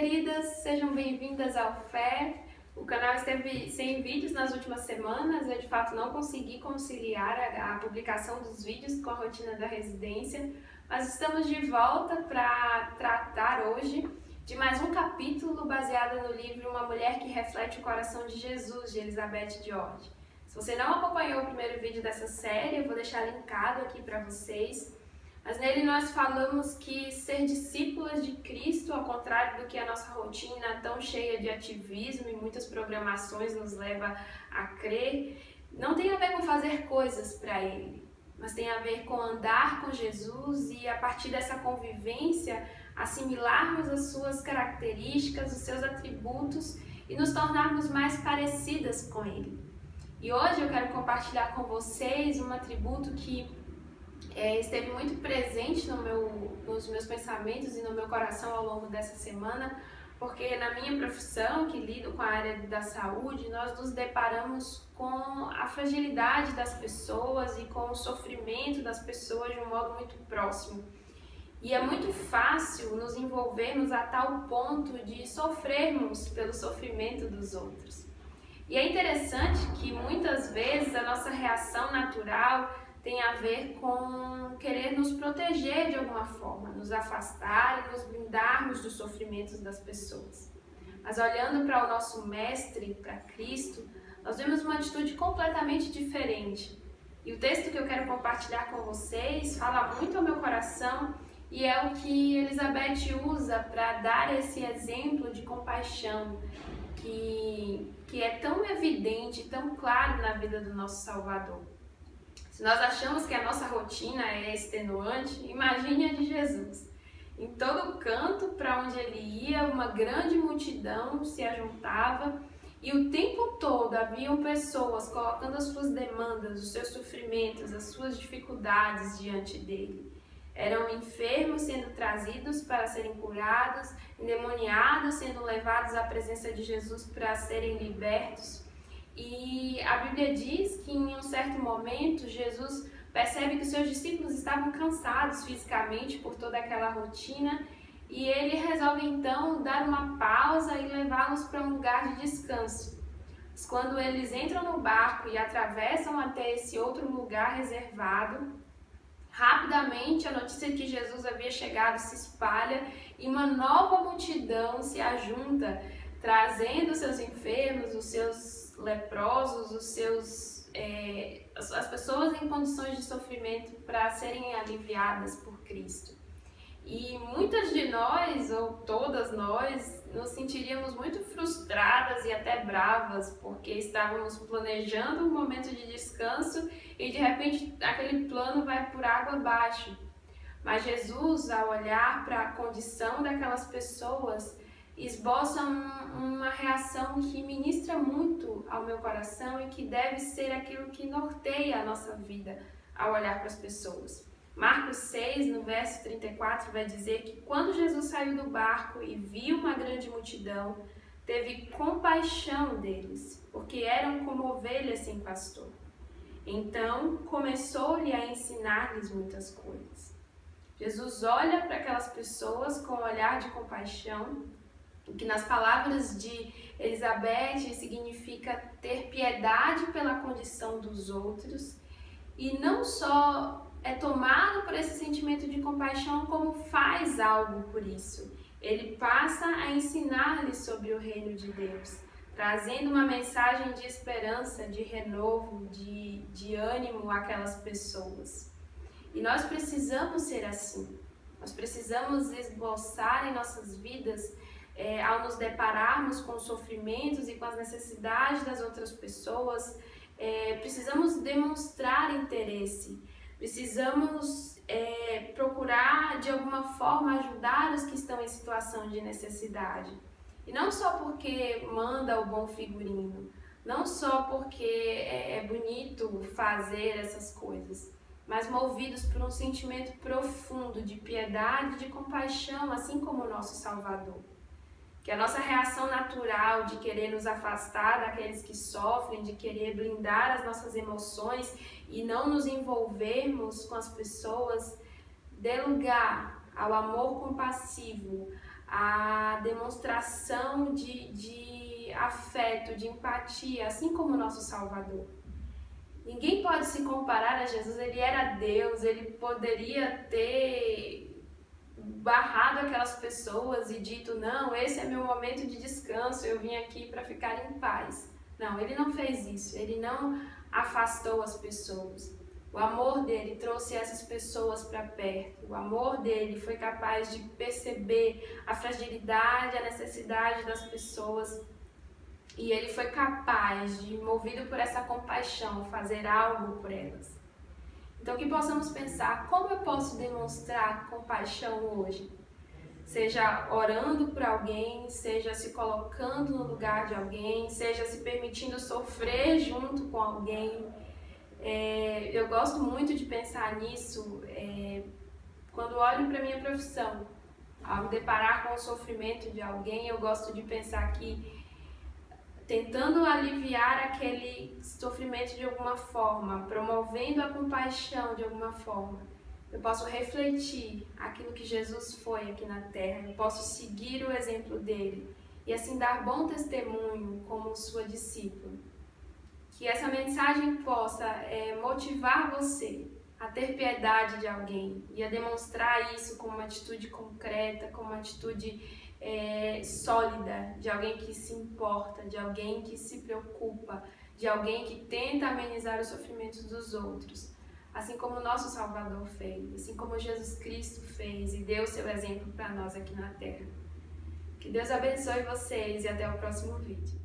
queridas, sejam bem-vindas ao Fé. O canal esteve sem vídeos nas últimas semanas, eu de fato não consegui conciliar a publicação dos vídeos com a rotina da residência, mas estamos de volta para tratar hoje de mais um capítulo baseado no livro Uma Mulher que Reflete o Coração de Jesus, de Elizabeth George. Se você não acompanhou o primeiro vídeo dessa série, eu vou deixar linkado aqui para vocês. Mas nele nós falamos que ser discípulas de Cristo, ao contrário do que a nossa rotina tão cheia de ativismo e muitas programações nos leva a crer, não tem a ver com fazer coisas para Ele, mas tem a ver com andar com Jesus e a partir dessa convivência assimilarmos as suas características, os seus atributos e nos tornarmos mais parecidas com Ele. E hoje eu quero compartilhar com vocês um atributo que esteve muito presente nos meus pensamentos e no meu coração ao longo dessa semana, porque na minha profissão, que lido com a área da saúde, nós nos deparamos com a fragilidade das pessoas e com o sofrimento das pessoas de um modo muito próximo. E é muito fácil nos envolvermos a tal ponto de sofrermos pelo sofrimento dos outros. E é interessante que muitas vezes a nossa reação natural tem a ver com querer nos proteger de alguma forma, nos afastar e nos blindarmos dos sofrimentos das pessoas. Mas olhando para o nosso Mestre, para Cristo, nós vemos uma atitude completamente diferente. E o texto que eu quero compartilhar com vocês fala muito ao meu coração e é o que Elizabeth usa para dar esse exemplo de compaixão que é tão evidente, tão claro na vida do nosso Salvador. Se nós achamos que a nossa rotina é extenuante, imagine a de Jesus. Em todo canto para onde ele ia, uma grande multidão se ajuntava e o tempo todo haviam pessoas colocando as suas demandas, os seus sofrimentos, as suas dificuldades diante dele. Eram enfermos sendo trazidos para serem curados, endemoniados sendo levados à presença de Jesus para serem libertos. E a Bíblia diz que em um certo momento Jesus percebe que os seus discípulos estavam cansados fisicamente por toda aquela rotina e ele resolve então dar uma pausa e levá-los para um lugar de descanso. Mas quando eles entram no barco e atravessam até esse outro lugar reservado, rapidamente a notícia de que Jesus havia chegado se espalha e uma nova multidão se ajunta, trazendo os seus enfermos, os seus leprosos, as pessoas em condições de sofrimento para serem aliviadas por Cristo. E muitas de nós, ou todas nós, nos sentiríamos muito frustradas e até bravas, porque estávamos planejando um momento de descanso e de repente aquele plano vai por água abaixo. Mas Jesus, ao olhar para a condição daquelas pessoas, esboça uma reação que ministra muito ao meu coração e que deve ser aquilo que norteia a nossa vida ao olhar para as pessoas. Marcos 6, no verso 34, vai dizer que quando Jesus saiu do barco e viu uma grande multidão, teve compaixão deles, porque eram como ovelhas sem pastor. Então, começou-lhe a ensinar-lhes muitas coisas. Jesus olha para aquelas pessoas com um olhar de compaixão, o que nas palavras de Elizabeth significa ter piedade pela condição dos outros e não só é tomado por esse sentimento de compaixão, como faz algo por isso. Ele passa a ensinar-lhes sobre o reino de Deus, trazendo uma mensagem de esperança, de renovo, de ânimo àquelas pessoas. E nós precisamos ser assim. Nós precisamos esboçar em nossas vidas ao nos depararmos com os sofrimentos e com as necessidades das outras pessoas, precisamos demonstrar interesse, precisamos procurar de alguma forma ajudar os que estão em situação de necessidade. E não só porque manda o bom figurino, não só porque é bonito fazer essas coisas, mas movidos por um sentimento profundo de piedade e de compaixão, assim como o nosso Salvador. Que a nossa reação natural de querer nos afastar daqueles que sofrem, de querer blindar as nossas emoções e não nos envolvermos com as pessoas, dê lugar ao amor compassivo, a demonstração de afeto, de empatia, assim como o nosso Salvador. Ninguém pode se comparar a Jesus, ele era Deus, ele poderia ter barrado aquelas pessoas e dito, não, esse é meu momento de descanso, eu vim aqui para ficar em paz. Não, ele não fez isso, ele não afastou as pessoas. O amor dele trouxe essas pessoas para perto. O amor dele foi capaz de perceber a fragilidade, a necessidade das pessoas. E ele foi capaz de, movido por essa compaixão, fazer algo por elas. Então que possamos pensar, como eu posso demonstrar compaixão hoje? Seja orando por alguém, seja se colocando no lugar de alguém, seja se permitindo sofrer junto com alguém. Eu gosto muito de pensar nisso quando olho para a minha profissão. Ao me deparar com o sofrimento de alguém, eu gosto de pensar que tentando aliviar aquele sofrimento de alguma forma, promovendo a compaixão de alguma forma, eu posso refletir aquilo que Jesus foi aqui na Terra, eu posso seguir o exemplo dele e assim dar bom testemunho como sua discípula. Que essa mensagem possa motivar você a ter piedade de alguém e a demonstrar isso com uma atitude concreta, com uma atitude sólida, de alguém que se importa, de alguém que se preocupa, de alguém que tenta amenizar os sofrimentos dos outros. Assim como o nosso Salvador fez, assim como Jesus Cristo fez e deu seu exemplo para nós aqui na Terra. Que Deus abençoe vocês e até o próximo vídeo.